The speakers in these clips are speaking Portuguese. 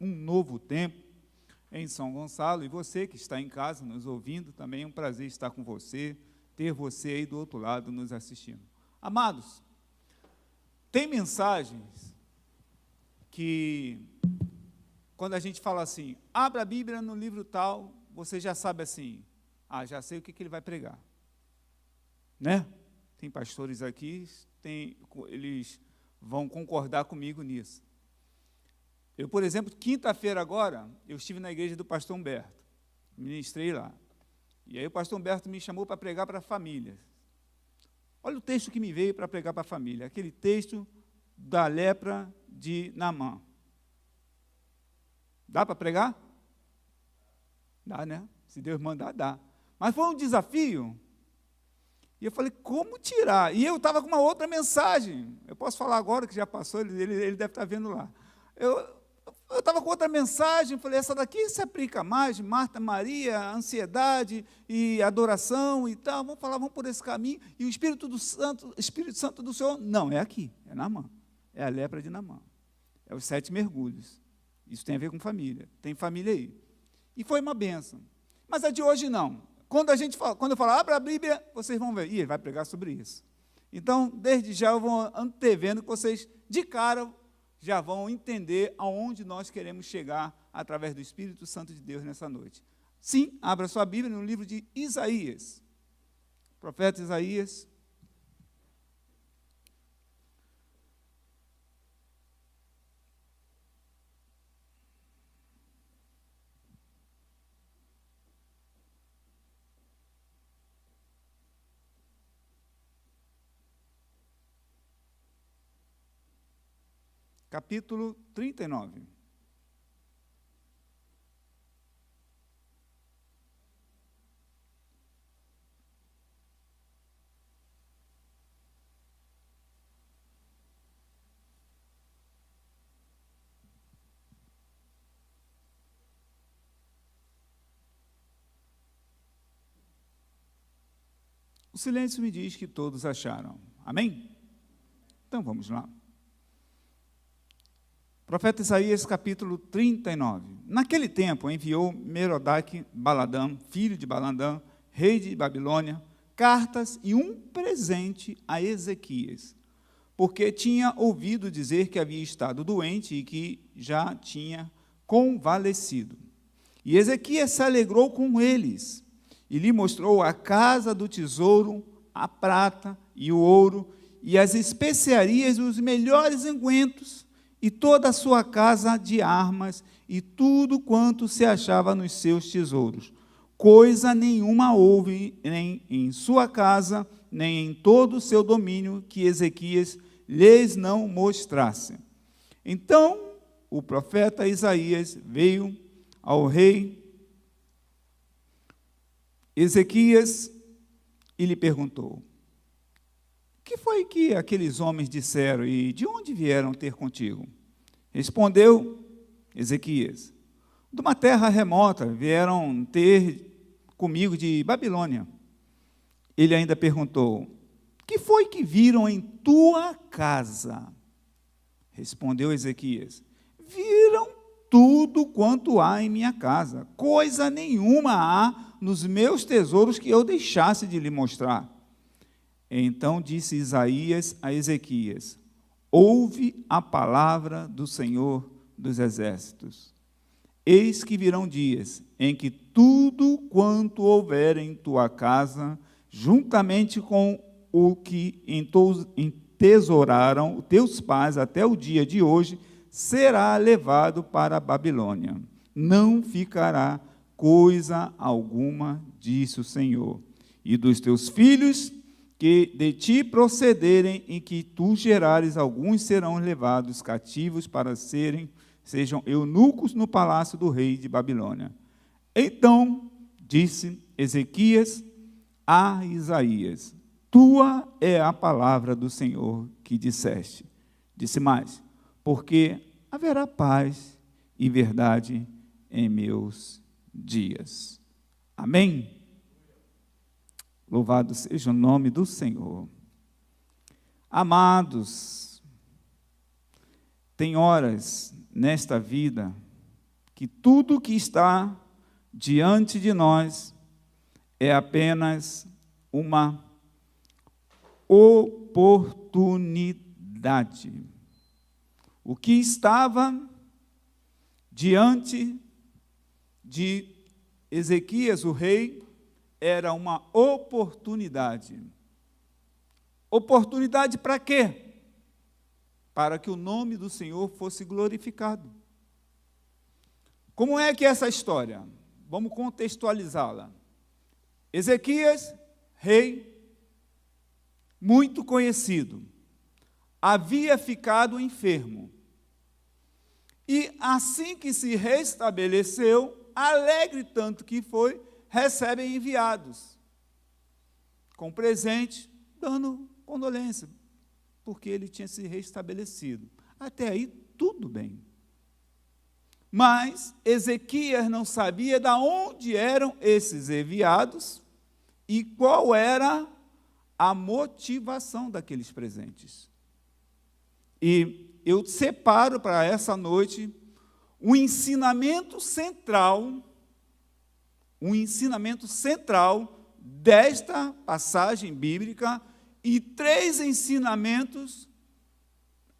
um novo tempo em São Gonçalo, e você que está em casa nos ouvindo, também é um prazer estar com você, ter você aí do outro lado nos assistindo. Amados, tem mensagens que, quando a gente fala assim, abra a Bíblia no livro tal, você já sabe assim, já sei o que ele vai pregar. Né? Tem pastores aqui, eles vão concordar comigo nisso. Eu, por exemplo, quinta-feira agora, eu estive na igreja do pastor Humberto, ministrei lá. E aí o pastor Humberto me chamou para pregar para famílias. Olha o texto que me veio para pregar para a família, aquele texto da lepra de Naamã. Dá para pregar? Dá, né? Se Deus mandar, dá. Mas foi um desafio. E eu falei, como tirar? E eu estava com uma outra mensagem. Eu posso falar agora, que já passou, ele deve estar vendo lá. Eu estava com outra mensagem, falei, essa daqui se aplica mais, Marta, Maria, ansiedade e adoração e tal, vamos por esse caminho, e o Espírito Santo do Senhor, não, é aqui, é Naamã, é a lepra de Naamã, é os 7 mergulhos, isso tem a ver com família, tem família aí, e foi uma bênção, mas a de hoje não, quando eu falo, abra a Bíblia, vocês vão ver, ele vai pregar sobre isso, então, desde já eu vou antevendo que vocês, de cara, já vão entender aonde nós queremos chegar através do Espírito Santo de Deus nessa noite. Sim, abra sua Bíblia no livro de Isaías, profeta Isaías. Capítulo 39. O silêncio me diz que todos acharam. Amém? Então vamos lá. Profeta Isaías, capítulo 39. Naquele tempo, enviou Merodach-Baladã, filho de Baladã, rei de Babilônia, cartas e um presente a Ezequias, porque tinha ouvido dizer que havia estado doente e que já tinha convalescido. E Ezequias se alegrou com eles, e lhe mostrou a casa do tesouro, a prata e o ouro, e as especiarias e os melhores ungüentos, e toda a sua casa de armas, e tudo quanto se achava nos seus tesouros. Coisa nenhuma houve nem em sua casa, nem em todo o seu domínio, que Ezequias lhes não mostrasse. Então, o profeta Isaías veio ao rei Ezequias e lhe perguntou, o que foi que aqueles homens disseram e de onde vieram ter contigo? Respondeu Ezequias, de uma terra remota vieram ter comigo de Babilônia. Ele ainda perguntou, que foi que viram em tua casa? Respondeu Ezequias, viram tudo quanto há em minha casa, coisa nenhuma há nos meus tesouros que eu deixasse de lhe mostrar. Então disse Isaías a Ezequias, ouve a palavra do Senhor dos Exércitos. Eis que virão dias em que tudo quanto houver em tua casa, juntamente com o que entesouraram teus pais até o dia de hoje, será levado para a Babilônia. Não ficará coisa alguma, disse o Senhor. E dos teus filhos que de ti procederem, em que tu gerares, alguns serão levados cativos para sejam eunucos no palácio do rei de Babilônia. Então disse Ezequias a Isaías, tua é a palavra do Senhor que disseste. Disse mais, porque haverá paz e verdade em meus dias. Amém? Louvado seja o nome do Senhor. Amados, tem horas nesta vida que tudo que está diante de nós é apenas uma oportunidade. O que estava diante de Ezequias, o rei, era uma oportunidade. Oportunidade para quê? Para que o nome do Senhor fosse glorificado. Como é que é essa história? Vamos contextualizá-la. Ezequias, rei, muito conhecido, havia ficado enfermo. E assim que se restabeleceu, alegre tanto que foi, recebe enviados com presente, dando condolência, porque ele tinha se restabelecido. Até aí, tudo bem. Mas Ezequias não sabia de onde eram esses enviados e qual era a motivação daqueles presentes. E eu separo para essa noite um ensinamento central desta passagem bíblica e 3 ensinamentos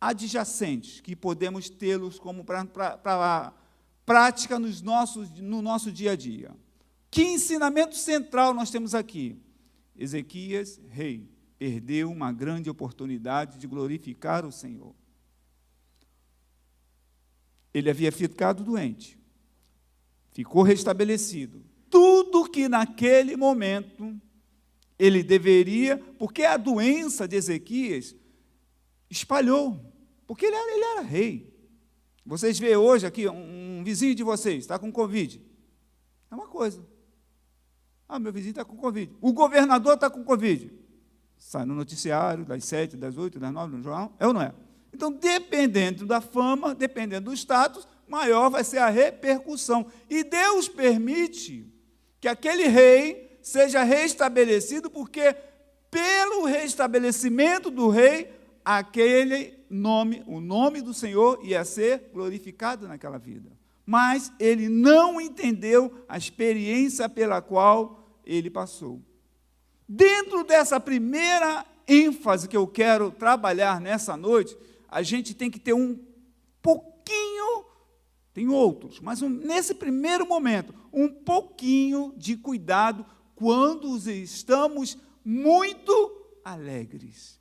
adjacentes, que podemos tê-los como para prática no nosso dia a dia. Que ensinamento central nós temos aqui? Ezequias, rei, perdeu uma grande oportunidade de glorificar o Senhor. Ele havia ficado doente, ficou restabelecido. Tudo que naquele momento ele deveria, porque a doença de Ezequias espalhou, porque ele era rei. Vocês veem hoje aqui, um vizinho de vocês está com Covid. É uma coisa. Meu vizinho está com Covid. O governador está com Covid. Sai no noticiário, das 7, das 8, das 9, no jornal. É ou não é? Então, dependendo da fama, dependendo do status, maior vai ser a repercussão. E Deus permite que aquele rei seja restabelecido, porque pelo restabelecimento do rei, aquele nome, o nome do Senhor ia ser glorificado naquela vida. Mas ele não entendeu a experiência pela qual ele passou. Dentro dessa primeira ênfase que eu quero trabalhar nessa noite, a gente tem que ter um pouquinho, tem outros, mas nesse primeiro momento, um pouquinho de cuidado quando estamos muito alegres.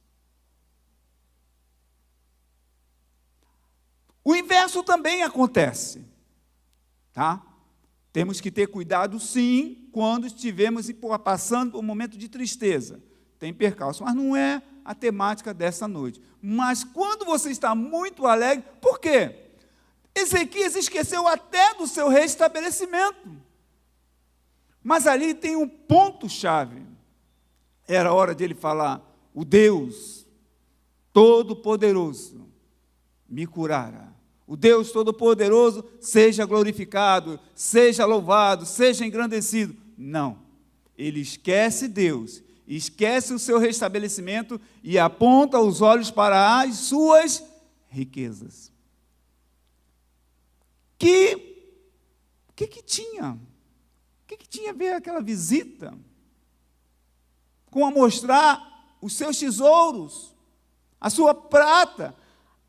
O inverso também acontece. Tá? Temos que ter cuidado, sim, quando estivermos passando por um momento de tristeza. Tem percalço, mas não é a temática dessa noite. Mas quando você está muito alegre, por quê? Ezequias esqueceu até do seu restabelecimento. Mas ali tem um ponto-chave. Era hora de ele falar: o Deus Todo-Poderoso me curara. O Deus Todo-Poderoso seja glorificado, seja louvado, seja engrandecido. Não. Ele esquece Deus, esquece o seu restabelecimento e aponta os olhos para as suas riquezas. O que tinha? O que tinha a ver aquela visita com a mostrar os seus tesouros, a sua prata,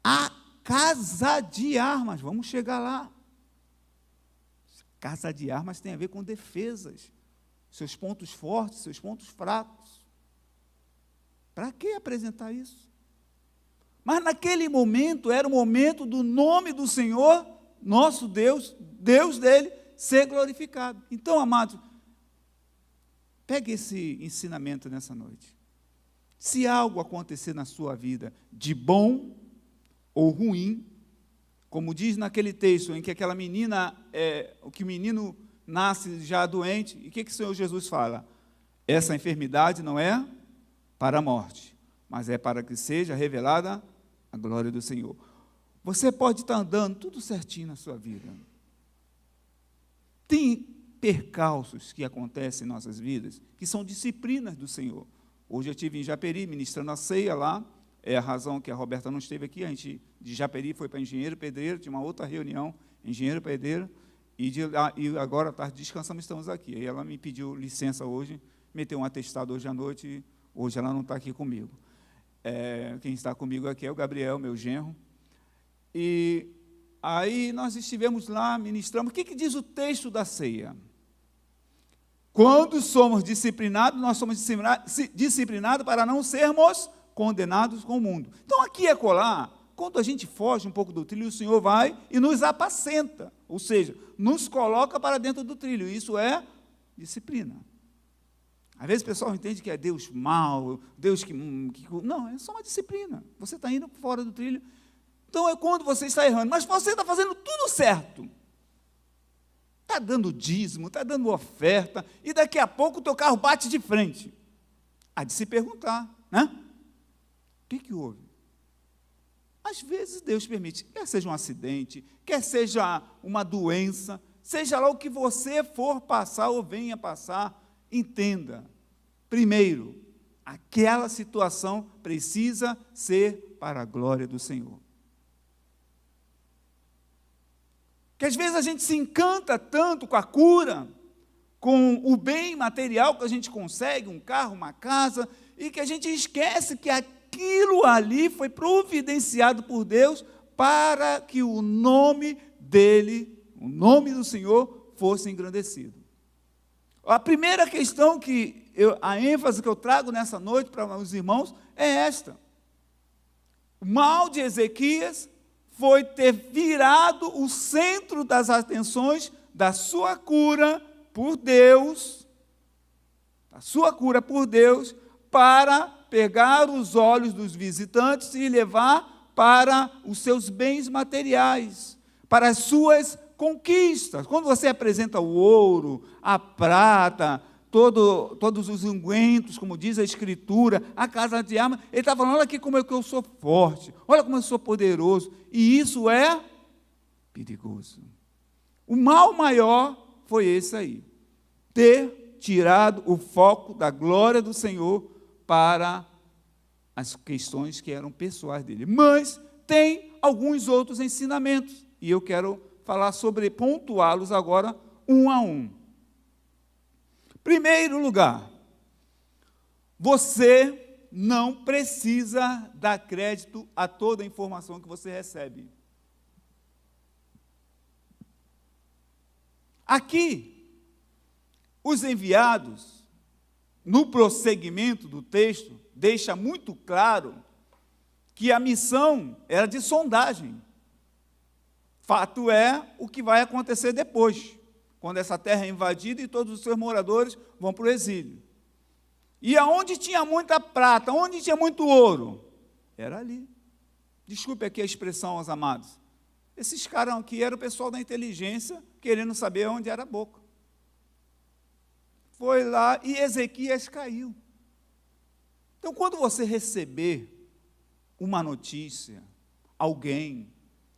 a casa de armas? Vamos chegar lá. Casa de armas tem a ver com defesas, seus pontos fortes, seus pontos fracos. Para que apresentar isso? Mas naquele momento, era o momento do nome do Senhor, nosso Deus, Deus dele, ser glorificado. Então, amados, pegue esse ensinamento nessa noite. Se algo acontecer na sua vida de bom ou ruim, como diz naquele texto em que aquela menina, que o menino nasce já doente, e o que o Senhor Jesus fala? Essa enfermidade não é para a morte, mas é para que seja revelada a glória do Senhor. Você pode estar andando tudo certinho na sua vida. Tem percalços que acontecem em nossas vidas, que são disciplinas do Senhor. Hoje eu estive em Japeri, ministrando a ceia lá. É a razão que a Roberta não esteve aqui. A gente de Japeri foi para Engenheiro Pedreiro, tinha uma outra reunião, Engenheiro Pedreiro, E agora, à tarde, descansamos, estamos aqui. Aí ela me pediu licença hoje, meteu um atestado hoje à noite, e hoje ela não está aqui comigo. Quem está comigo aqui é o Gabriel, meu genro. E aí nós estivemos lá, ministramos. O que diz o texto da ceia? Quando somos disciplinados, nós somos disciplinados para não sermos condenados com o mundo. Então, aqui e acolá, quando a gente foge um pouco do trilho, o Senhor vai e nos apacenta, ou seja, nos coloca para dentro do trilho. Isso é disciplina. Às vezes o pessoal entende que é Deus mau, Deus que... Não, é só uma disciplina. Você está indo fora do trilho. Então, é quando você está errando, mas você está fazendo tudo certo. Está dando dízimo, está dando oferta, e daqui a pouco o teu carro bate de frente. Há de se perguntar, né? O que houve? Às vezes Deus permite, quer seja um acidente, quer seja uma doença, seja lá o que você for passar ou venha passar, entenda, primeiro, aquela situação precisa ser para a glória do Senhor. Que às vezes a gente se encanta tanto com a cura, com o bem material que a gente consegue, um carro, uma casa, e que a gente esquece que aquilo ali foi providenciado por Deus para que o nome dele, o nome do Senhor, fosse engrandecido. A primeira questão a ênfase que eu trago nessa noite para os irmãos é esta. O mal de Ezequias foi ter virado o centro das atenções da sua cura por Deus, para pegar os olhos dos visitantes e levar para os seus bens materiais, para as suas conquistas. Quando você apresenta o ouro, a prata, todos os ungüentos, como diz a Escritura, a casa de armas, ele está falando, olha aqui como é que eu sou forte, olha como eu sou poderoso, e isso é perigoso. O mal maior foi esse aí, ter tirado o foco da glória do Senhor para as questões que eram pessoais dele. Mas tem alguns outros ensinamentos, e eu quero falar pontuá-los agora, um a um. Primeiro lugar, você não precisa dar crédito a toda a informação que você recebe. Aqui, os enviados, no prosseguimento do texto, deixa muito claro que a missão era de sondagem. Fato é o que vai acontecer depois, quando essa terra é invadida e todos os seus moradores vão para o exílio. E aonde tinha muita prata, onde tinha muito ouro? Era ali. Desculpe aqui a expressão, aos amados. Esses caras aqui eram o pessoal da inteligência, querendo saber onde era a boca. Foi lá e Ezequias caiu. Então, quando você receber uma notícia, alguém,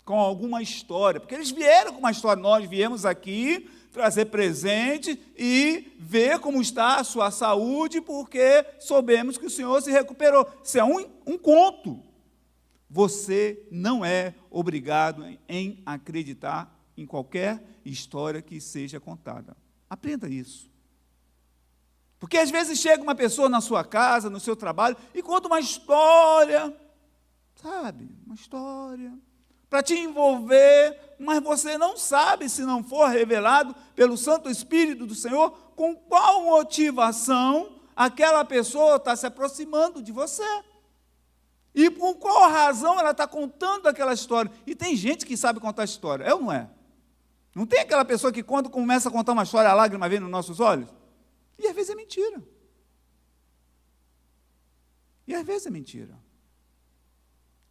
com alguma história, porque eles vieram com uma história, nós viemos aqui trazer presente e ver como está a sua saúde, porque soubemos que o Senhor se recuperou. Isso é um conto. Você não é obrigado em acreditar em qualquer história que seja contada. Aprenda isso. Porque às vezes chega uma pessoa na sua casa, no seu trabalho, e conta uma história, sabe? Uma história para te envolver, mas você não sabe, se não for revelado pelo Santo Espírito do Senhor, com qual motivação aquela pessoa está se aproximando de você. E por qual razão ela está contando aquela história. E tem gente que sabe contar história, é ou não é? Não tem aquela pessoa que quando começa a contar uma história, a lágrima vem nos nossos olhos? E às vezes é mentira.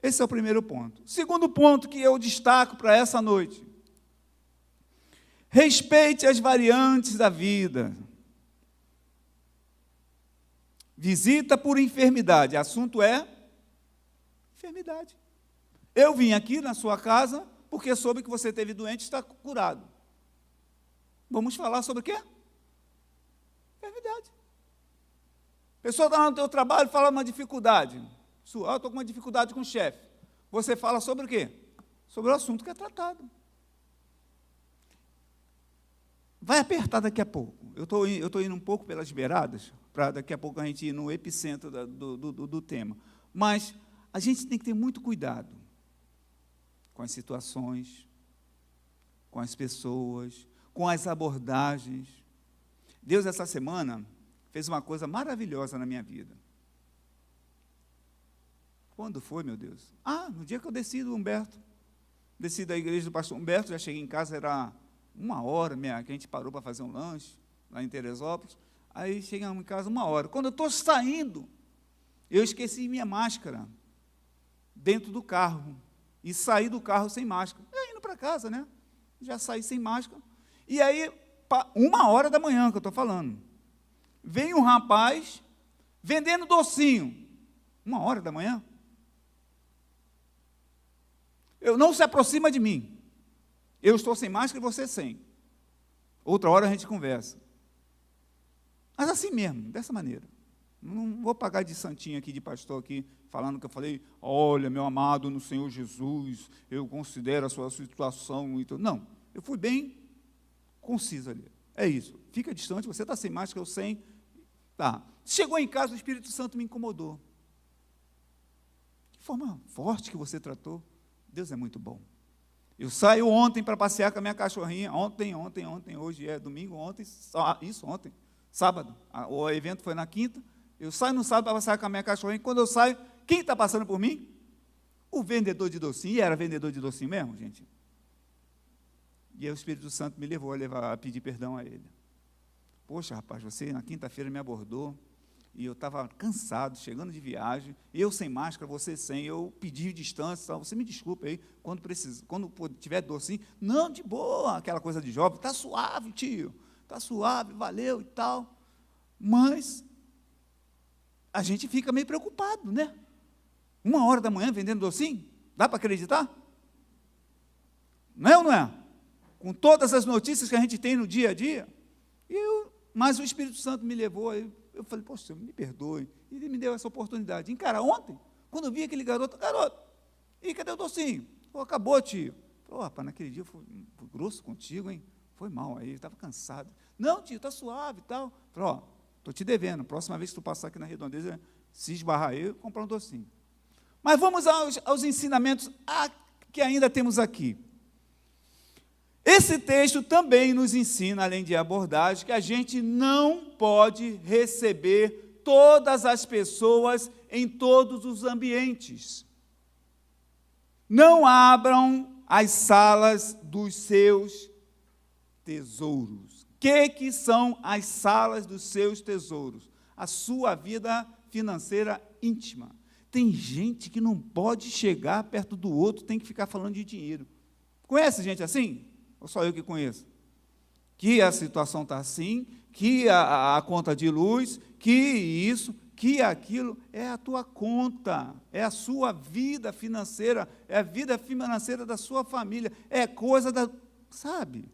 Esse é o primeiro ponto. Segundo ponto que eu destaco para essa noite. Respeite as variantes da vida. Visita por enfermidade. O assunto é enfermidade. Eu vim aqui na sua casa porque soube que você teve doente e está curado. Vamos falar sobre o quê? Enfermidade. A pessoa está no teu trabalho e fala uma dificuldade. Eu estou com uma dificuldade com o chefe. Você fala sobre o quê? Sobre o assunto que é tratado. vai apertar daqui a pouco. Eu estou indo um pouco pelas beiradas, para daqui a pouco a gente ir no epicentro do tema. Mas a gente tem que ter muito cuidado com as situações, com as pessoas, com as abordagens. Deus, essa semana, fez uma coisa maravilhosa na minha vida. Quando foi, meu Deus? No dia que eu desci do Humberto. Desci da igreja do pastor Humberto, já cheguei em casa, era 1h, que a gente parou para fazer um lanche, lá em Teresópolis. Aí chegamos em casa 1h. Quando eu estou saindo, eu esqueci minha máscara dentro do carro. E saí do carro sem máscara. E indo para casa, né? Já saí sem máscara. E aí, 1h da manhã que eu estou falando, vem um rapaz vendendo docinho. 1h da manhã. Não se aproxima de mim. Eu estou sem máscara e você sem. Outra hora a gente conversa. Mas assim mesmo, dessa maneira. Não vou pagar de santinho aqui, de pastor aqui, falando que eu falei, olha, meu amado no Senhor Jesus, eu considero a sua situação. Então, não, eu fui bem conciso ali. É isso. Fica distante, você está sem máscara, eu sem. Tá. Chegou em casa, o Espírito Santo me incomodou. Que forma forte que você tratou. Deus é muito bom. Eu saio ontem para passear com a minha cachorrinha. Hoje é domingo, ontem, sábado. O evento foi na quinta. Eu saio no sábado para passear com a minha cachorrinha. Quando eu saio, quem está passando por mim? O vendedor de docinho. E era vendedor de docinho mesmo, gente? E aí o Espírito Santo me levou a pedir perdão a ele. Poxa, rapaz, você na quinta-feira me abordou. E eu estava cansado, chegando de viagem, eu sem máscara, você sem, eu pedi distância, você me desculpa aí, quando tiver docinho, não, de boa, aquela coisa de jovem, está suave, tio, está suave, valeu e tal, mas a gente fica meio preocupado, né? 1h da manhã vendendo docinho, dá para acreditar? Não é ou não é? Com todas as notícias que a gente tem no dia a dia, mas o Espírito Santo me levou, eu falei, poxa, me perdoe. E ele me deu essa oportunidade. Encara, ontem, quando eu vi aquele garoto, e cadê o docinho? Acabou, tio. Rapaz, naquele dia eu fui grosso contigo, hein? Foi mal aí, estava cansado. Não, tio, está suave e tal. Falei, estou te devendo, próxima vez que tu passar aqui na Redondeza, se esbarrar eu, comprar um docinho. Mas vamos aos ensinamentos que ainda temos aqui. Esse texto também nos ensina, além de abordagem, que a gente não pode receber todas as pessoas em todos os ambientes. Não abram as salas dos seus tesouros. O que são as salas dos seus tesouros? A sua vida financeira íntima. Tem gente que não pode chegar perto do outro, tem que ficar falando de dinheiro. Conhece gente assim? Ou só eu que conheço? Que a situação está assim, que a conta de luz, que isso, que aquilo, é a tua conta, é a sua vida financeira, é a vida financeira da sua família, é coisa da, sabe?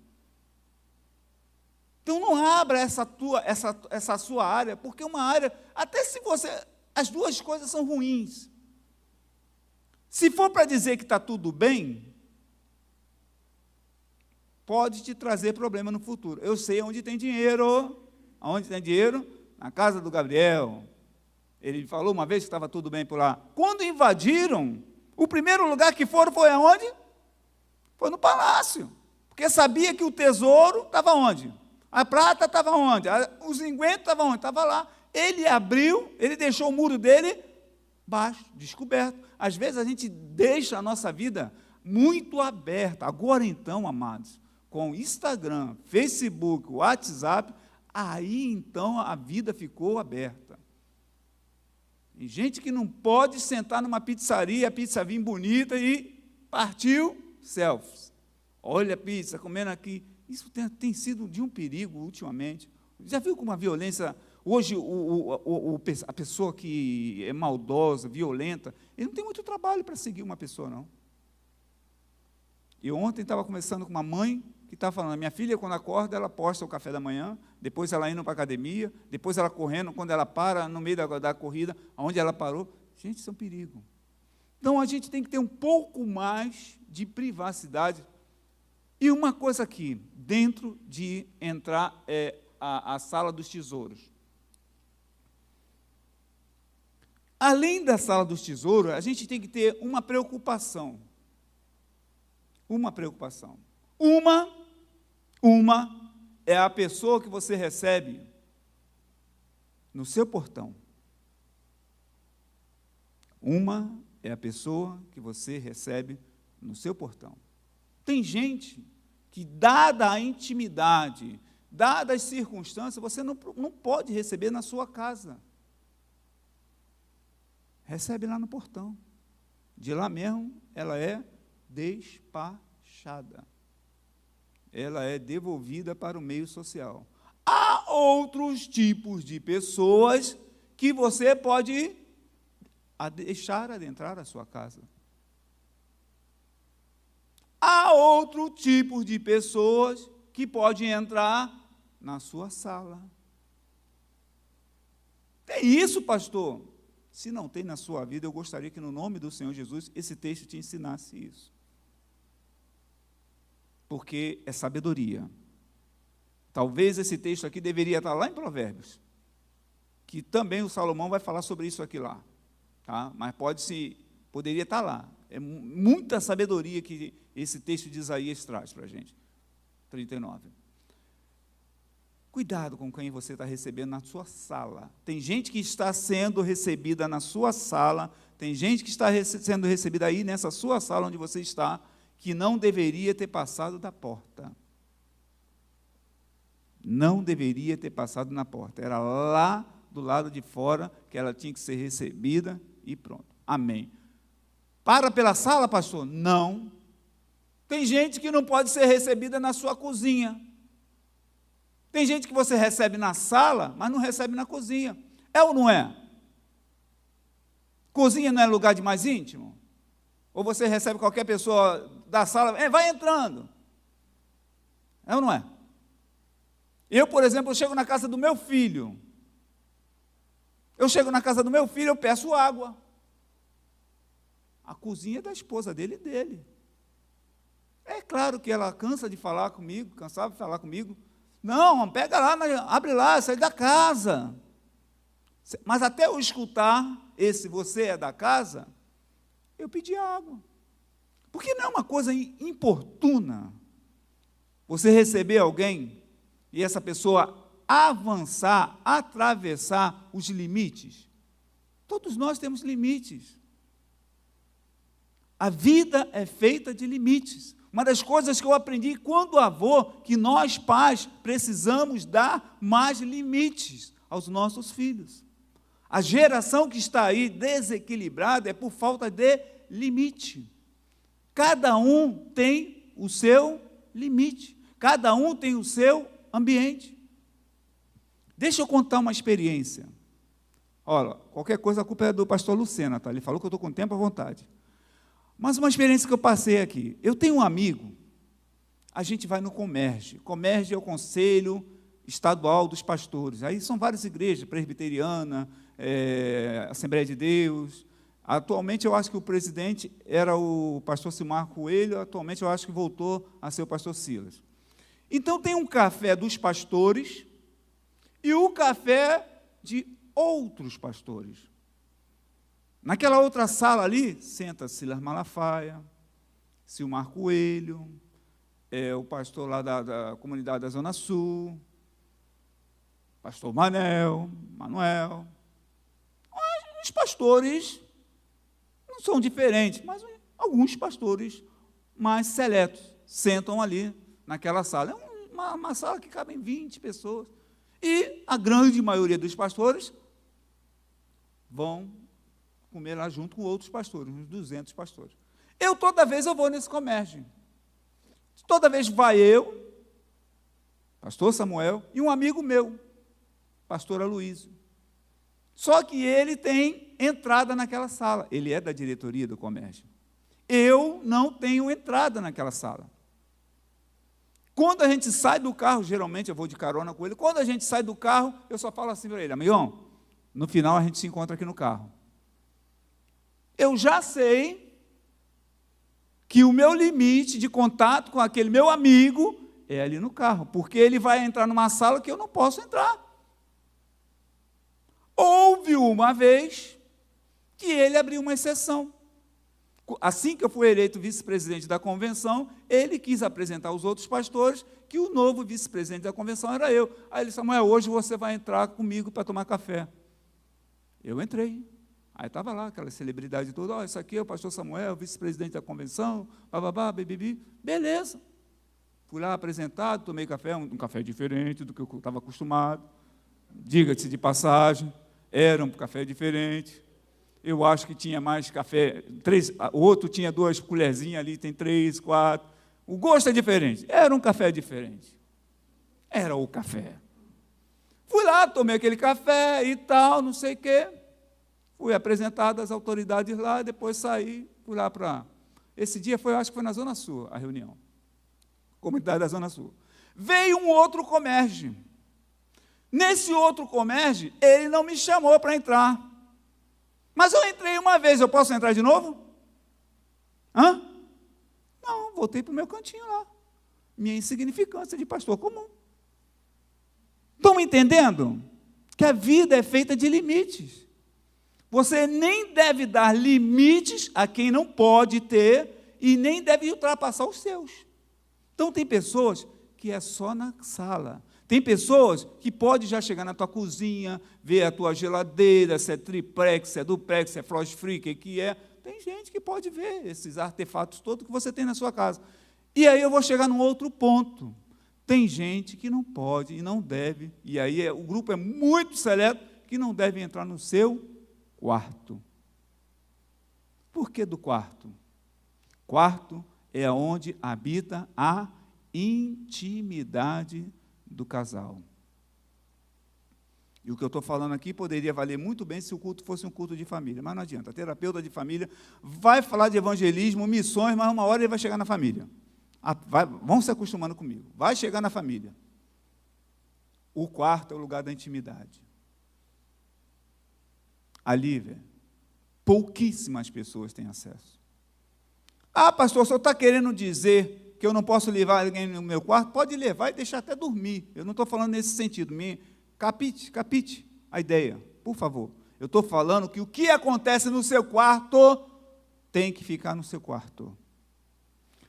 Então não abra essa sua área, porque uma área, até se as duas coisas são ruins. Se for para dizer que está tudo bem, pode te trazer problema no futuro. Eu sei onde tem dinheiro. Aonde tem dinheiro? Na casa do Gabriel. Ele falou uma vez que estava tudo bem por lá. Quando invadiram, o primeiro lugar que foram foi aonde? Foi no palácio. Porque sabia que o tesouro estava onde? A prata estava onde? Os linguentos estavam onde? Estava lá. Ele abriu, ele deixou o muro dele baixo, descoberto. Às vezes a gente deixa a nossa vida muito aberta. Agora então, amados, com Instagram, Facebook, WhatsApp, aí então a vida ficou aberta. Tem gente que não pode sentar numa pizzaria, a pizza vir bonita e partiu, selfies. Olha a pizza, comendo aqui. Isso tem sido de um perigo ultimamente. Já viu como a violência, hoje a pessoa que é maldosa, violenta, ele não tem muito trabalho para seguir uma pessoa, não. Eu ontem estava conversando com uma mãe que estava falando, minha filha, quando acorda, ela posta o café da manhã, depois ela indo para a academia, depois ela correndo, quando ela para no meio da corrida, onde ela parou. Gente, isso é um perigo. Então, a gente tem que ter um pouco mais de privacidade. E uma coisa aqui, dentro de entrar a sala dos tesouros. Além da sala dos tesouros, a gente tem que ter uma preocupação. Uma preocupação. Uma é a pessoa que você recebe no seu portão. Uma é a pessoa que você recebe no seu portão. Tem gente que, dada a intimidade, dadas as circunstâncias, você não pode receber na sua casa. Recebe lá no portão. De lá mesmo, ela é despachada. Ela é devolvida para o meio social. Há outros tipos de pessoas que você pode deixar adentrar a sua casa. Há outro tipo de pessoas que pode entrar na sua sala. Tem isso, pastor? Se não tem na sua vida, eu gostaria que, no nome do Senhor Jesus, esse texto te ensinasse isso. Porque é sabedoria. Talvez esse texto aqui deveria estar lá em Provérbios, que também o Salomão vai falar sobre isso aqui lá. Tá? Mas poderia estar lá. É muita sabedoria que esse texto de Isaías traz para a gente. 39. Cuidado com quem você está recebendo na sua sala. Tem gente que está sendo recebida na sua sala, tem gente que está sendo recebida aí nessa sua sala onde você está, que não deveria ter passado da porta. Não deveria ter passado na porta. Era lá do lado de fora que ela tinha que ser recebida e pronto. Amém. Para pela sala, pastor? Não. Tem gente que não pode ser recebida na sua cozinha. Tem gente que você recebe na sala, mas não recebe na cozinha. É ou não é? Cozinha não é lugar de mais íntimo? Ou você recebe qualquer pessoa da sala, vai entrando. É ou não é? Eu, por exemplo, eu chego na casa do meu filho. Eu peço água. A cozinha é da esposa dele e dele. É claro que ela cansava de falar comigo. Não, pega lá, abre lá, sai da casa. Mas até eu escutar você é da casa, eu pedi água. Porque não é uma coisa importuna você receber alguém e essa pessoa avançar, atravessar os limites. Todos nós temos limites. A vida é feita de limites. Uma das coisas que eu aprendi quando avô, que nós pais precisamos dar mais limites aos nossos filhos. A geração que está aí desequilibrada é por falta de limite. Cada um tem o seu limite. Cada um tem o seu ambiente. Deixa eu contar uma experiência. Olha, qualquer coisa a culpa é do pastor Lucena, tá? Ele falou que eu estou com tempo à vontade. Mas uma experiência que eu passei aqui. Eu tenho um amigo, a gente vai no Comerge. Comerge é o Conselho Estadual dos Pastores. Aí são várias igrejas, presbiteriana, Assembleia de Deus. Atualmente eu acho que o presidente era o pastor Silmar Coelho, atualmente eu acho que voltou a ser o pastor Silas. Então tem um café dos pastores e o café de outros pastores. Naquela outra sala ali, senta Silas Malafaia, Silmar Coelho, o pastor lá da comunidade da Zona Sul, pastor Manuel. Os pastores não são diferentes, mas alguns pastores mais seletos sentam ali naquela sala. É uma sala que cabem 20 pessoas. E a grande maioria dos pastores vão comer lá junto com outros pastores, uns 200 pastores. Toda vez eu vou nesse Comerge. Toda vez vai eu, pastor Samuel, e um amigo meu, pastor Aloísio. Só que ele tem entrada naquela sala. Ele é da diretoria do Comerge. Eu não tenho entrada naquela sala. Quando a gente sai do carro, geralmente eu vou de carona com ele, quando a gente sai do carro, eu só falo assim para ele, amigão, no final a gente se encontra aqui no carro. Eu já sei que o meu limite de contato com aquele meu amigo É ali no carro, porque ele vai entrar numa sala que eu não posso entrar. Houve uma vez que ele abriu uma exceção. Assim que eu fui eleito vice-presidente da convenção, ele quis apresentar aos outros pastores que o novo vice-presidente da convenção era eu. Aí ele disse: Samuel, hoje você vai entrar comigo para tomar café. Eu entrei. Aí estava lá aquela celebridade toda: ó, isso aqui é o pastor Samuel, vice-presidente da convenção, bababá, bibibi. Beleza. Fui lá apresentado, tomei café, um café diferente do que eu estava acostumado. Diga-se de passagem, era um café diferente. Eu acho que tinha mais café, o outro tinha 2 colherzinhas ali, tem 3, 4. O gosto é diferente. Era um café diferente. Era o café. Fui lá, tomei aquele café e tal, não sei o quê. Fui apresentado às autoridades lá, depois saí, fui lá para... Esse dia foi, acho que foi na Zona Sul, a reunião. Comunidade da Zona Sul. Veio um outro comércio. Nesse outro comércio, ele não me chamou para entrar. Mas eu entrei uma vez, eu posso entrar de novo? Hã? Não, voltei para o meu cantinho lá. Minha insignificância de pastor comum. Estão entendendo? Que a vida é feita de limites. Você nem deve dar limites a quem não pode ter e nem deve ultrapassar os seus. Então, tem pessoas que é só na sala. Tem pessoas que podem já chegar na tua cozinha, ver a tua geladeira, se é triplex, se é duplex, se é frost free, o que é. Tem gente que pode ver esses artefatos todos que você tem na sua casa. E aí eu vou chegar num outro ponto. Tem gente que não pode e não deve, e aí o grupo é muito seleto, que não deve entrar no seu quarto. Por que do quarto? Quarto é onde habita a intimidade do casal. E o que eu estou falando aqui poderia valer muito bem se o culto fosse um culto de família, mas não adianta. A terapeuta de família vai falar de evangelismo, missões, mas uma hora ele vai chegar na família. Vão se acostumando comigo. Vai chegar na família. O quarto é o lugar da intimidade. Ali, velho, pouquíssimas pessoas têm acesso. Ah, pastor, o senhor está querendo dizer que eu não posso levar alguém no meu quarto? Pode levar e deixar até dormir. Eu não estou falando nesse sentido. Capite a ideia, por favor. Eu estou falando que o que acontece no seu quarto tem que ficar no seu quarto.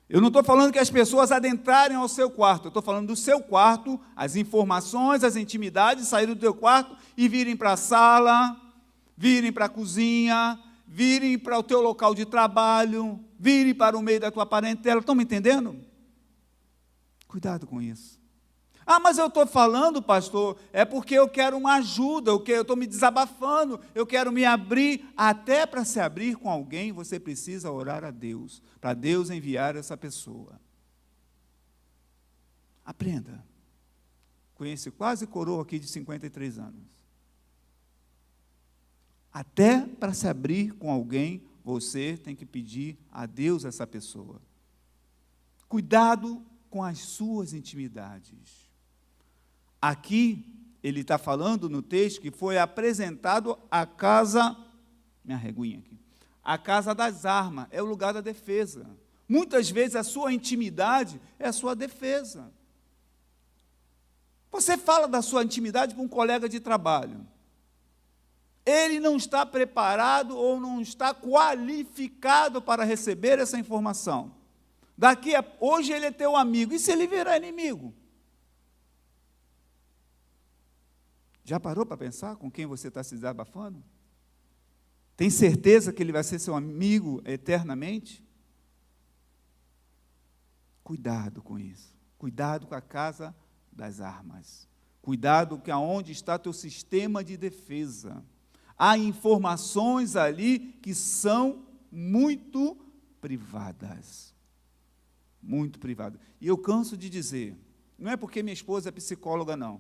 Eu não estou falando que as pessoas adentrarem ao seu quarto. Eu estou falando do seu quarto, as informações, as intimidades, saírem do teu quarto e virem para a sala, virem para a cozinha, virem para o teu local de trabalho, virem para o meio da tua parentela. Estão me entendendo? Cuidado com isso. Ah, mas eu estou falando, pastor, é porque eu quero uma ajuda, eu estou me desabafando, eu quero me abrir. Até para se abrir com alguém, você precisa orar a Deus, para Deus enviar essa pessoa. Aprenda. Conheci quase coroa aqui de 53 anos. Até para se abrir com alguém, você tem que pedir a Deus essa pessoa. Cuidado com as suas intimidades. Aqui, ele está falando no texto que foi apresentado a casa, minha reguinha aqui, a casa das armas, é o lugar da defesa. Muitas vezes a sua intimidade é a sua defesa. Você fala da sua intimidade para um colega de trabalho. Ele não está preparado ou não está qualificado para receber essa informação. Hoje ele é teu amigo, e se ele virar inimigo? Já parou para pensar com quem você está se desabafando? Tem certeza que ele vai ser seu amigo eternamente? Cuidado com isso. Cuidado com a casa das armas. Cuidado com aonde está teu sistema de defesa. Há informações ali que são muito privadas. Muito privadas. E eu canso de dizer, não é porque minha esposa é psicóloga, não.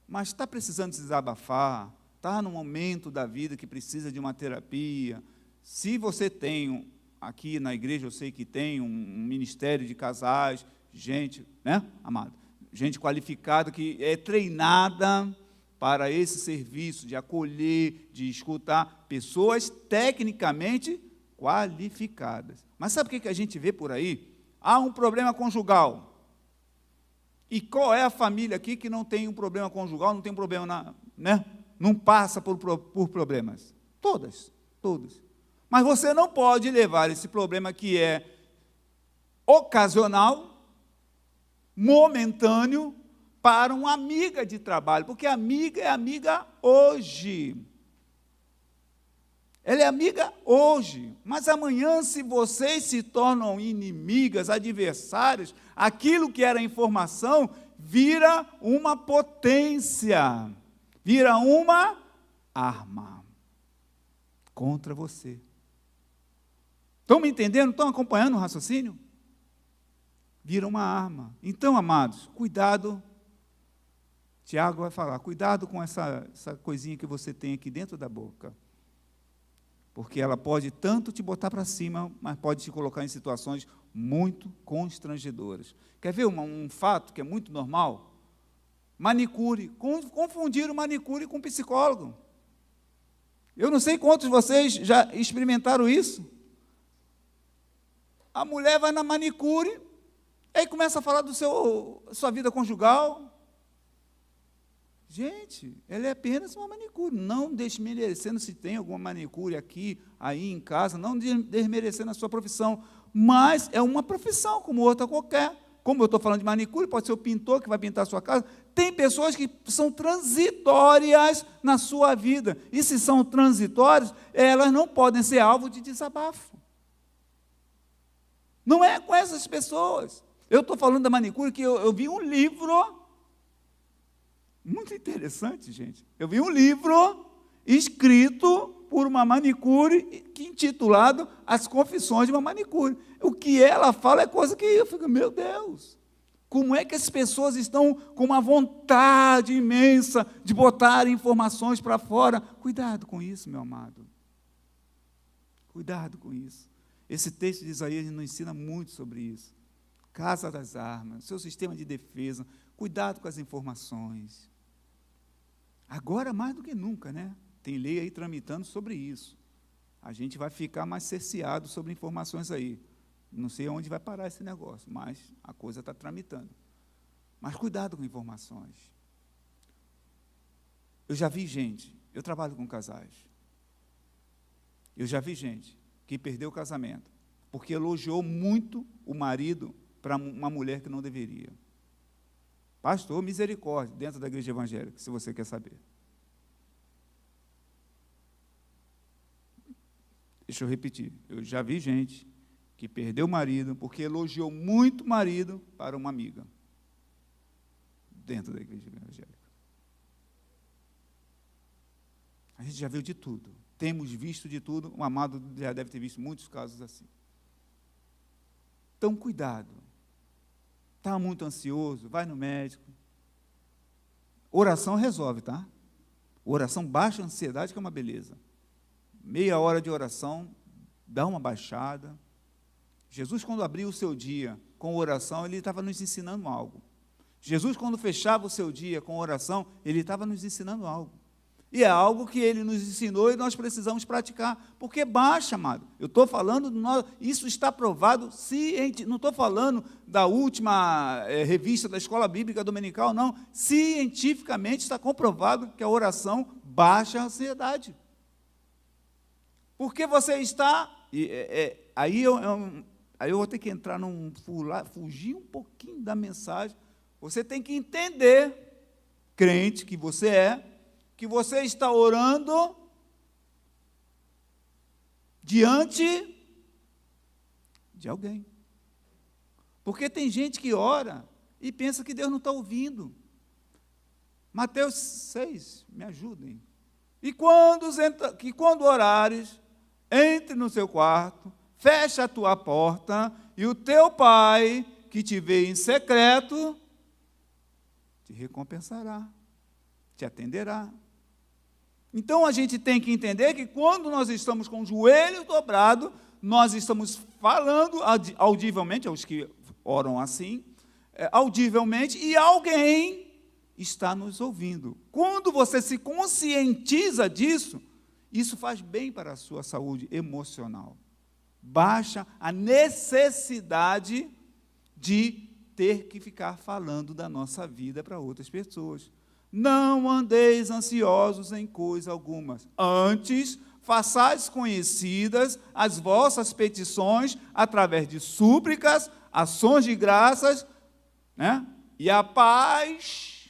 Mas está precisando se desabafar, está num momento da vida que precisa de uma terapia. Se você tem, aqui na igreja eu sei que tem um ministério de casais, gente, né, amado? Gente qualificada que é treinada para esse serviço de acolher, de escutar pessoas tecnicamente qualificadas. Mas sabe o que a gente vê por aí? Há um problema conjugal. E qual é a família aqui que não tem um problema conjugal, não tem um problema, não passa por problemas? Todas. Mas você não pode levar esse problema que é ocasional, momentâneo, para uma amiga de trabalho, porque amiga é amiga hoje. Ela é amiga hoje, mas amanhã, se vocês se tornam inimigas, adversários, aquilo que era informação vira uma potência, vira uma arma contra você. Estão me entendendo? Estão acompanhando o raciocínio? Vira uma arma. Então, amados, cuidado. Tiago vai falar, cuidado com essa coisinha que você tem aqui dentro da boca. Porque ela pode tanto te botar para cima, mas pode te colocar em situações muito constrangedoras. Quer ver um fato que é muito normal? Manicure. Confundir o manicure com psicólogo. Eu não sei quantos de vocês já experimentaram isso. A mulher vai na manicure, aí começa a falar da sua vida conjugal. Gente, ela é apenas uma manicure, não desmerecendo se tem alguma manicure aqui, aí em casa, não desmerecendo a sua profissão, mas é uma profissão como outra qualquer. Como eu estou falando de manicure, pode ser o pintor que vai pintar a sua casa. Tem pessoas que são transitórias na sua vida, e se são transitórias, elas não podem ser alvo de desabafo. Não é com essas pessoas. Eu estou falando da manicure, que eu vi um livro muito interessante, gente. Eu vi um livro escrito por uma manicure, intitulado As Confissões de uma Manicure. O que ela fala é coisa que eu fico, meu Deus, como é que as pessoas estão com uma vontade imensa de botar informações para fora? Cuidado com isso, meu amado. Cuidado com isso. Esse texto de Isaías nos ensina muito sobre isso. Casa das armas, seu sistema de defesa, cuidado com as informações. Agora, mais do que nunca, tem lei aí tramitando sobre isso. A gente vai ficar mais cerceado sobre informações aí. Não sei onde vai parar esse negócio, mas a coisa está tramitando. Mas cuidado com informações. Eu já vi gente, eu trabalho com casais, eu já vi gente que perdeu o casamento, porque elogiou muito o marido para uma mulher que não deveria. Pastor, misericórdia, dentro da igreja evangélica, se você quer saber. Deixa eu repetir, eu já vi gente que perdeu o marido porque elogiou muito o marido para uma amiga, dentro da igreja evangélica. A gente já viu de tudo, temos visto de tudo, o amado já deve ter visto muitos casos assim. Então, cuidado. Está muito ansioso, vai no médico. Oração resolve, tá? Oração baixa a ansiedade, que é uma beleza. Meia hora de oração, dá uma baixada. Jesus, quando abriu o seu dia com oração, ele estava nos ensinando algo. Jesus, quando fechava o seu dia com oração, ele estava nos ensinando algo. E é algo que ele nos ensinou e nós precisamos praticar, porque baixa, amado. Eu estou falando, isso está provado, não estou falando da última revista da Escola Bíblica Dominical, não. Cientificamente está comprovado que a oração baixa a ansiedade. Porque você está... Aí eu vou ter que entrar fugir um pouquinho da mensagem. Você tem que entender, crente que você é, que você está orando diante de alguém. Porque tem gente que ora e pensa que Deus não está ouvindo. Mateus 6, me ajudem. E quando orares, entre no seu quarto, fecha a tua porta, e o teu pai, que te vê em secreto, te recompensará, te atenderá. Então, a gente tem que entender que quando nós estamos com o joelho dobrado, nós estamos falando audivelmente, aos que oram assim, audivelmente, e alguém está nos ouvindo. Quando você se conscientiza disso, isso faz bem para a sua saúde emocional. Baixa a necessidade de ter que ficar falando da nossa vida para outras pessoas. Não andeis ansiosos em coisa alguma, antes façais conhecidas as vossas petições através de súplicas, ações de graças, né? E a paz,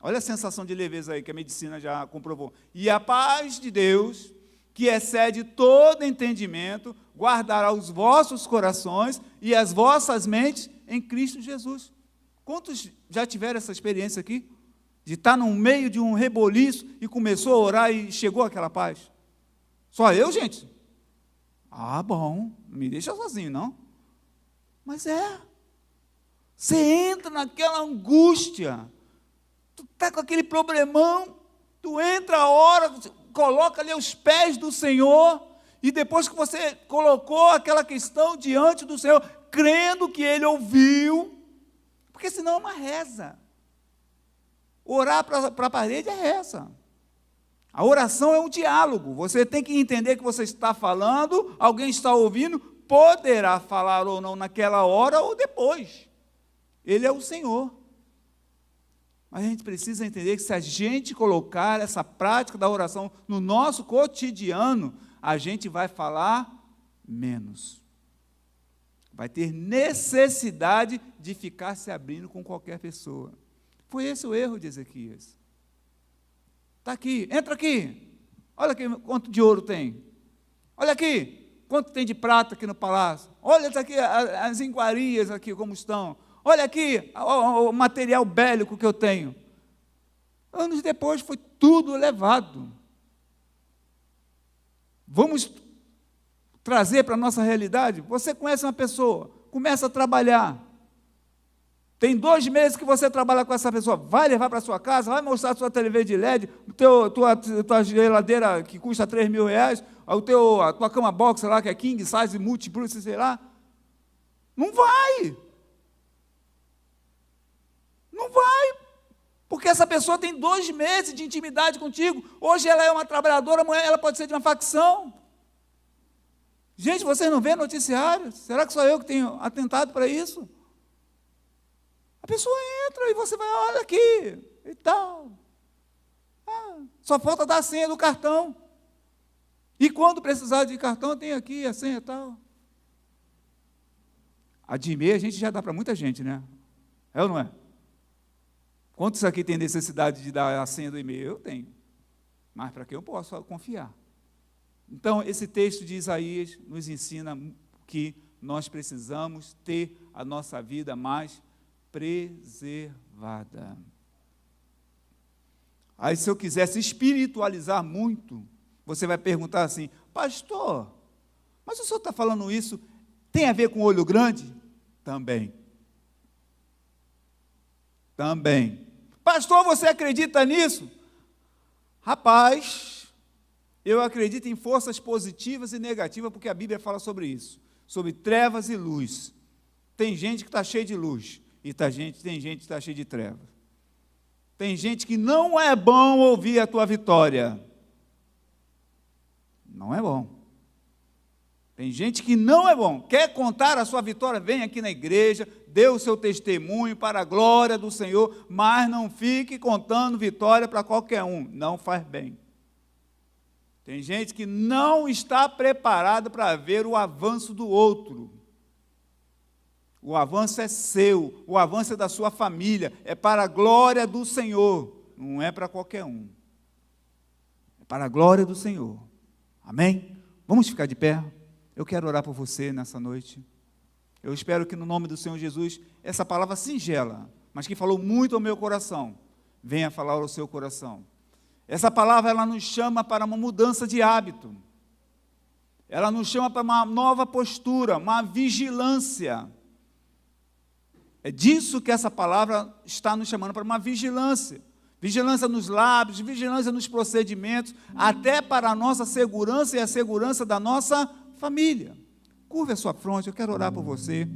olha a sensação de leveza aí que a medicina já comprovou, e a paz de Deus, que excede todo entendimento, guardará os vossos corações e as vossas mentes em Cristo Jesus. Quantos já tiveram essa experiência aqui? De estar no meio de um reboliço e começou a orar e chegou aquela paz? Só eu, gente? Ah, bom, não me deixa sozinho, não. Mas você entra naquela angústia, tu está com aquele problemão, tu entra a hora, coloca ali aos pés do Senhor, e depois que você colocou aquela questão diante do Senhor, crendo que Ele ouviu, porque senão é uma reza. Orar para a parede é reza. A oração é um diálogo, você tem que entender que você está falando, alguém está ouvindo, poderá falar ou não naquela hora ou depois. Ele é o Senhor. Mas a gente precisa entender que se a gente colocar essa prática da oração no nosso cotidiano, a gente vai falar menos. Vai ter necessidade de ficar se abrindo com qualquer pessoa. Foi esse o erro de Ezequias. Está aqui, entra aqui. Olha aqui quanto de ouro tem. Olha aqui, quanto tem de prata aqui no palácio. Olha aqui as iguarias aqui como estão. Olha aqui o material bélico que eu tenho. Anos depois foi tudo levado. Vamos trazer para a nossa realidade. Você conhece uma pessoa, começa a trabalhar. Tem 2 meses que você trabalha com essa pessoa, vai levar para a sua casa, vai mostrar a sua televisão de LED, tua geladeira que custa R$3.000, a tua cama box lá, que é king size, multi-bruce, sei lá. Não vai. Não vai. Porque essa pessoa tem 2 meses de intimidade contigo. Hoje ela é uma trabalhadora, amanhã ela pode ser de uma facção. Gente, vocês não vêem noticiário? Será que sou eu que tenho atentado para isso? A pessoa entra e você vai, olha aqui, e tal. Só falta dar a senha do cartão. E quando precisar de cartão, tem aqui a senha e tal. A de e-mail a gente já dá para muita gente, né? É ou não é? Quantos aqui têm necessidade de dar a senha do e-mail? Eu tenho. Mas para quem eu posso confiar? Então, esse texto de Isaías nos ensina que nós precisamos ter a nossa vida mais preservada. Aí, se eu quisesse espiritualizar muito, você vai perguntar assim, pastor, mas o senhor está falando isso, tem a ver com olho grande? Também. Também. Pastor, você acredita nisso? Rapaz, eu acredito em forças positivas e negativas, porque a Bíblia fala sobre isso, sobre trevas e luz. Tem gente que está cheia de luz, e tem gente que está cheia de trevas. Tem gente que não é bom ouvir a tua vitória. Não é bom. Tem gente que não é bom. Quer contar a sua vitória? Vem aqui na igreja, dê o seu testemunho para a glória do Senhor, mas não fique contando vitória para qualquer um. Não faz bem. Tem gente que não está preparado para ver o avanço do outro. O avanço é seu, o avanço é da sua família, é para a glória do Senhor, não é para qualquer um. É para a glória do Senhor. Amém? Vamos ficar de pé? Eu quero orar por você nessa noite. Eu espero que no nome do Senhor Jesus, essa palavra singela, mas que falou muito ao meu coração, venha falar ao seu coração. Essa palavra, ela nos chama para uma mudança de hábito. Ela nos chama para uma nova postura, uma vigilância. É disso que essa palavra está nos chamando, para uma vigilância. Vigilância nos lábios, vigilância nos procedimentos, até para a nossa segurança e a segurança da nossa família. Curva a sua fronte, eu quero orar por você,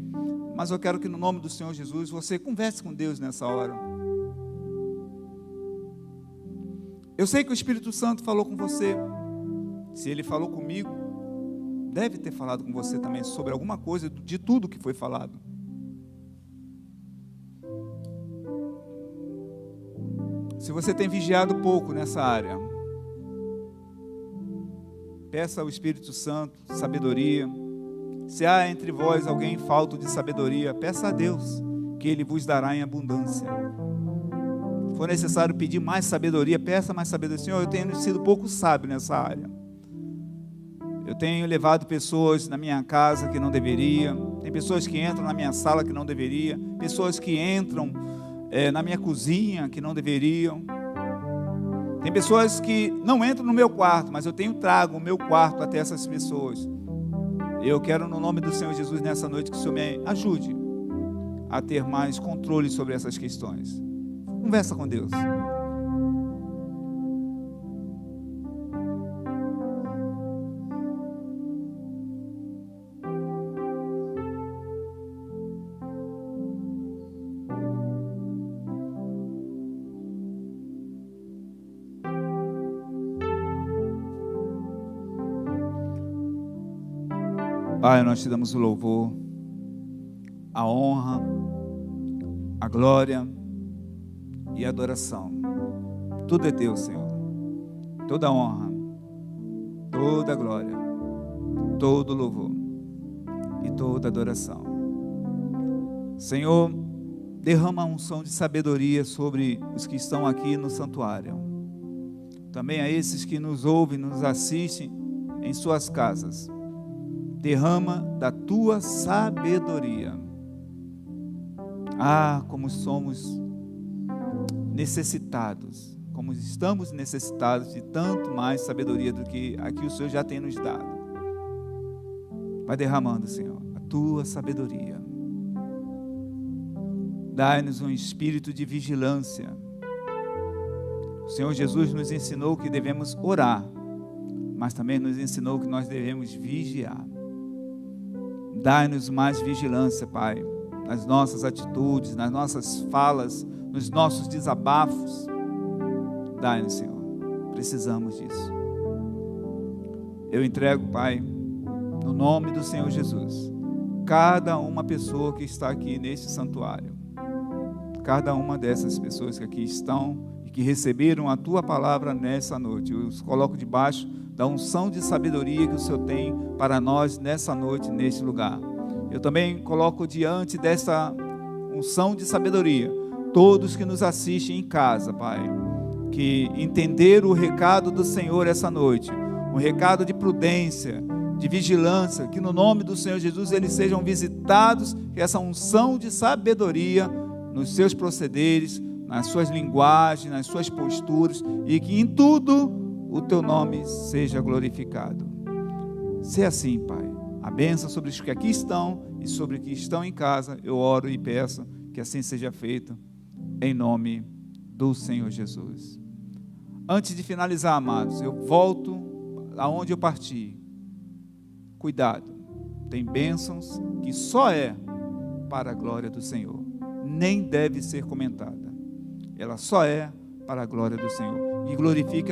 mas eu quero que no nome do Senhor Jesus, você converse com Deus nessa hora. Eu sei que o Espírito Santo falou com você. Se ele falou comigo, deve ter falado com você também sobre alguma coisa de tudo que foi falado. Se você tem vigiado pouco nessa área, peça ao Espírito Santo sabedoria. Se há entre vós alguém falto de sabedoria, peça a Deus, que Ele vos dará em abundância. Se for necessário pedir mais sabedoria, peça mais sabedoria. Senhor, eu tenho sido pouco sábio nessa área. Eu tenho levado pessoas na minha casa que não deveria. Tem pessoas que entram na minha sala que não deveria. Pessoas que entram na minha cozinha que não deveriam. Tem pessoas que não entram no meu quarto, mas eu tenho trago o meu quarto até essas pessoas. Eu quero, no nome do Senhor Jesus, nessa noite, que o Senhor me ajude a ter mais controle sobre essas questões. Conversa com Deus. Pai, nós te damos o louvor, a honra, a glória e a adoração. Tudo é teu, Senhor. Toda a honra, toda a glória, todo o louvor e toda a adoração. Senhor, derrama a unção de sabedoria sobre os que estão aqui no santuário. Também a esses que nos ouvem, nos assistem em suas casas. Derrama da tua sabedoria. Ah, como somos necessitados, como estamos necessitados de tanto mais sabedoria do que aqui o Senhor já tem nos dado. Vai derramando, Senhor, a tua sabedoria. Dai-nos um espírito de vigilância. O Senhor Jesus nos ensinou que devemos orar, mas também nos ensinou que nós devemos vigiar. Dai-nos mais vigilância, Pai, nas nossas atitudes, nas nossas falas, nos nossos desabafos. Dai-nos, Senhor, precisamos disso. Eu entrego, Pai, no nome do Senhor Jesus, cada uma pessoa que está aqui neste santuário, cada uma dessas pessoas que aqui estão e que receberam a Tua palavra nessa noite. Eu os coloco debaixo da unção de sabedoria que o Senhor tem para nós nessa noite, neste lugar. Eu também coloco diante dessa unção de sabedoria todos que nos assistem em casa, Pai, que entenderam o recado do Senhor essa noite, um recado de prudência, de vigilância, que no nome do Senhor Jesus eles sejam visitados, que essa unção de sabedoria nos seus procederes, nas suas linguagens, nas suas posturas, e que em tudo o teu nome seja glorificado. Se é assim, Pai, a bênção sobre os que aqui estão e sobre os que estão em casa, eu oro e peço que assim seja feito, em nome do Senhor Jesus. Antes de finalizar, amados, eu volto aonde eu parti. Cuidado, tem bênçãos que só é para a glória do Senhor, nem deve ser comentada. Ela só é para a glória do Senhor e glorifica